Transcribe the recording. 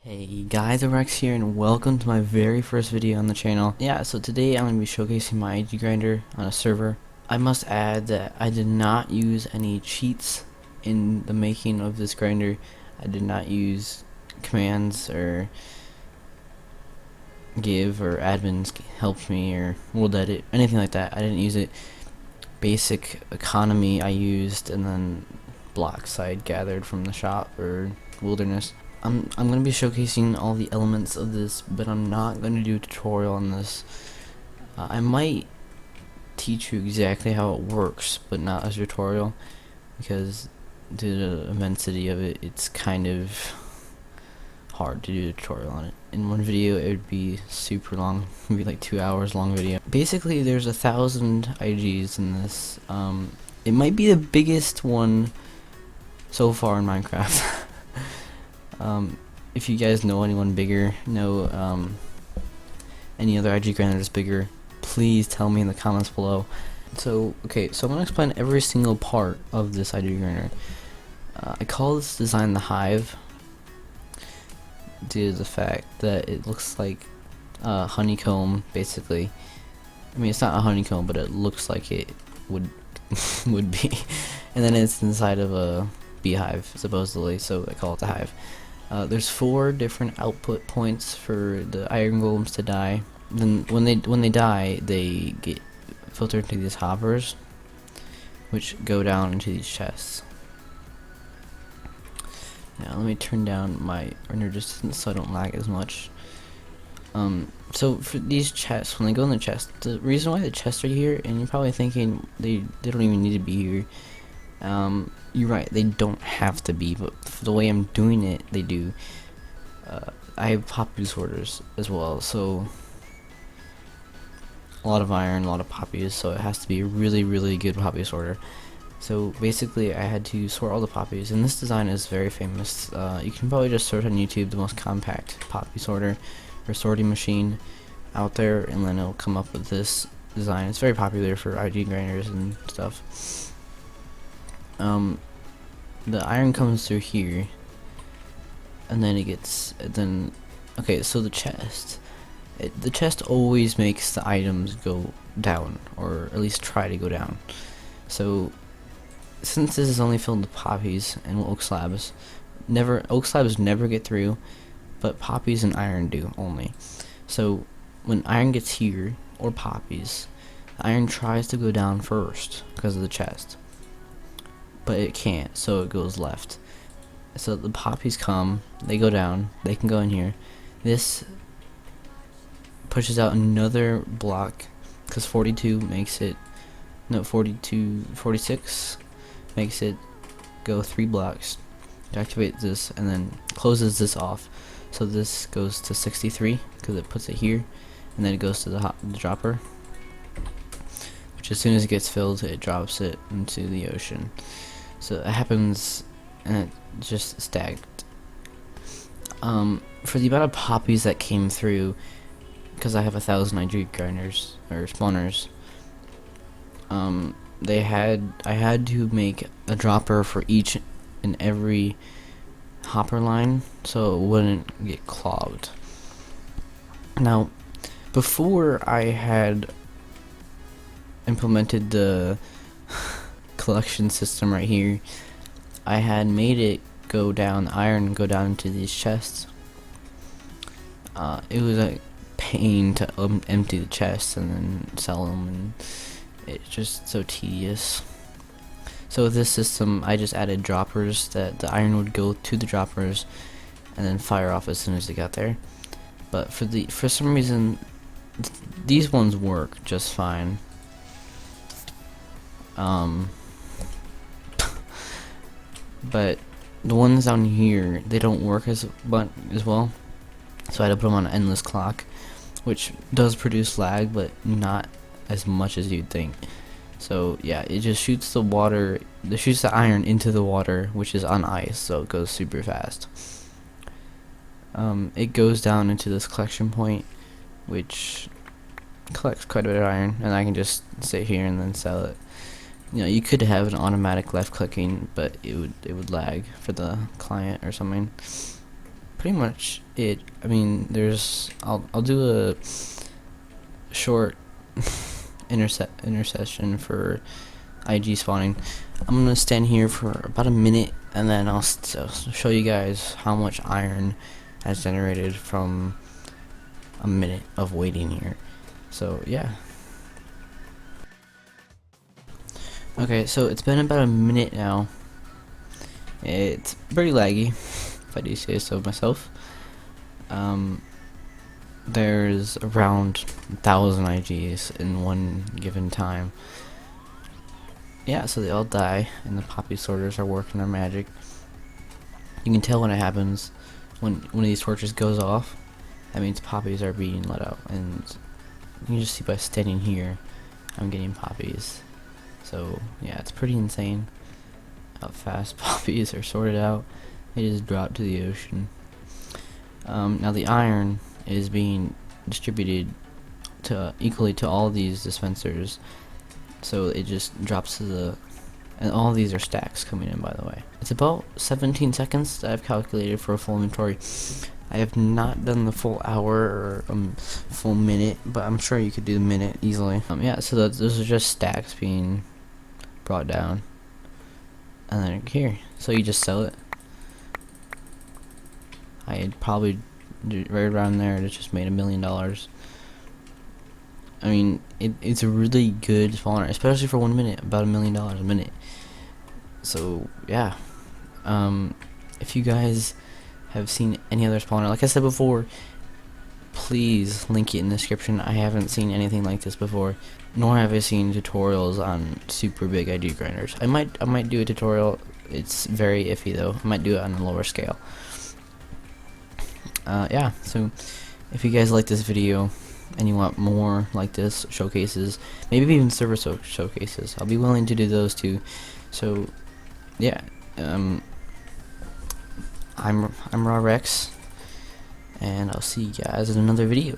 Hey guys, Rex here and welcome to my very first video on the channel. Yeah, so today I'm going to be showcasing my IG grinder on a server. I must add that I did not use any cheats in the making of this grinder. I did not use commands or give or admins helped me or world edit, anything like that. I didn't use it. Basic economy I used, and then blocks I gathered from the shop or wilderness. I'm going to be showcasing all the elements of this, but I'm not going to do a tutorial on this. I might teach you exactly how it works, but not a tutorial, because due to the immensity of it, it's kind of hard to do a tutorial on it. In one video, it would be super long, it would be like 2 hours long video. Basically, there's 1,000 IGs in this. It might be the biggest one so far in Minecraft. If you guys know anyone bigger, any other IG grinder that's bigger, please tell me in the comments below. So I'm gonna explain every single part of this IG grinder. I call this design the hive due to the fact that it looks like a honeycomb, basically. I mean, it's not a honeycomb, but it looks like it would would be. And then it's inside of a beehive, supposedly, so I call it the hive. There's 4 different output points for the iron golems to die. Then when they die, they get filtered into these hoppers, which go down into these chests. Now let me turn down my render distance so I don't lag as much. So for these chests, when they go in the chest, the reason why the chests are here, and you're probably thinking they don't even need to be here. You're right, they don't have to be, but for the way I'm doing it, they do. I have poppy sorters as well, so a lot of iron, a lot of poppies, so it has to be a really good poppy sorter. So basically I had to sort all the poppies, and this design is very famous. You can probably just search on YouTube the most compact poppy sorter or sorting machine out there, and then it'll come up with this design. It's very popular for IG grinders and stuff. The iron comes through here, and then okay, so the chest always makes the items go down, or at least try to go down. So since this is only filled with poppies and oak slabs never get through, but poppies and iron do only. So when iron gets here, or poppies, iron tries to go down first because of the chest, but it can't, so it goes left. So the poppies come, they go down, they can go in here. This pushes out another block, because 46 makes it go 3 blocks to activate this, and then closes this off. So this goes to 63 because it puts it here, and then it goes to the dropper, which as soon as it gets filled, it drops it into the ocean. So it happens, and it just stacked. For the amount of poppies that came through, because I have 1,000 IG grinders or spawners, I had to make a dropper for each and every hopper line so it wouldn't get clogged. Now, before I had implemented the collection system right here, I had made it go down, iron go down into these chests. It was a pain to empty the chests and then sell them, and it's just so tedious. So with this system, I just added droppers that the iron would go to the droppers and then fire off as soon as it got there. But for some reason, these ones work just fine. But the ones down here, they don't work as well. So I had to put them on an endless clock, which does produce lag, but not as much as you'd think. So yeah, it just shoots the water, it shoots the iron into the water, which is on ice, so it goes super fast. It goes down into this collection point, which collects quite a bit of iron, and I can just sit here and then sell it. You know, you could have an automatic left clicking, but it would lag for the client or something. pretty much it. I mean, I'll do a short intercession for IG spawning. I'm gonna stand here for about a minute, and then I'll show you guys how much iron has generated from a minute of waiting here. So yeah. Okay, so it's been about a minute now. It's pretty laggy, if I do say so myself. There's around 1,000 IGs in one given time. Yeah, so they all die, and the poppy sorters are working their magic. You can tell when it happens, when one of these torches goes off. That means poppies are being let out, and you can just see by standing here, I'm getting poppies. So yeah, it's pretty insane how fast poppies are sorted out. They just drop to the ocean. Now the iron is being distributed equally to all these dispensers, so it just drops to the, and all these are stacks coming in, by the way. It's about 17 seconds that I've calculated for a full inventory. I have not done the full hour or full minute, but I'm sure you could do the minute easily. Yeah, so those are just stacks being brought down, and then here, so you just sell it. I'd probably right around there, it just made $1 million. I mean, it's a really good spawner, especially for 1 minute, about $1 million a minute. So yeah, if you guys have seen any other spawner, like I said before, please link it in the description. I haven't seen anything like this before, nor have I seen tutorials on super big IG grinders. I might do a tutorial. It's very iffy though. I might do it on a lower scale. Yeah, so if you guys like this video and you want more like this, showcases, maybe even server showcases, I'll be willing to do those too. So yeah, I'm Rawr, and I'll see you guys in another video.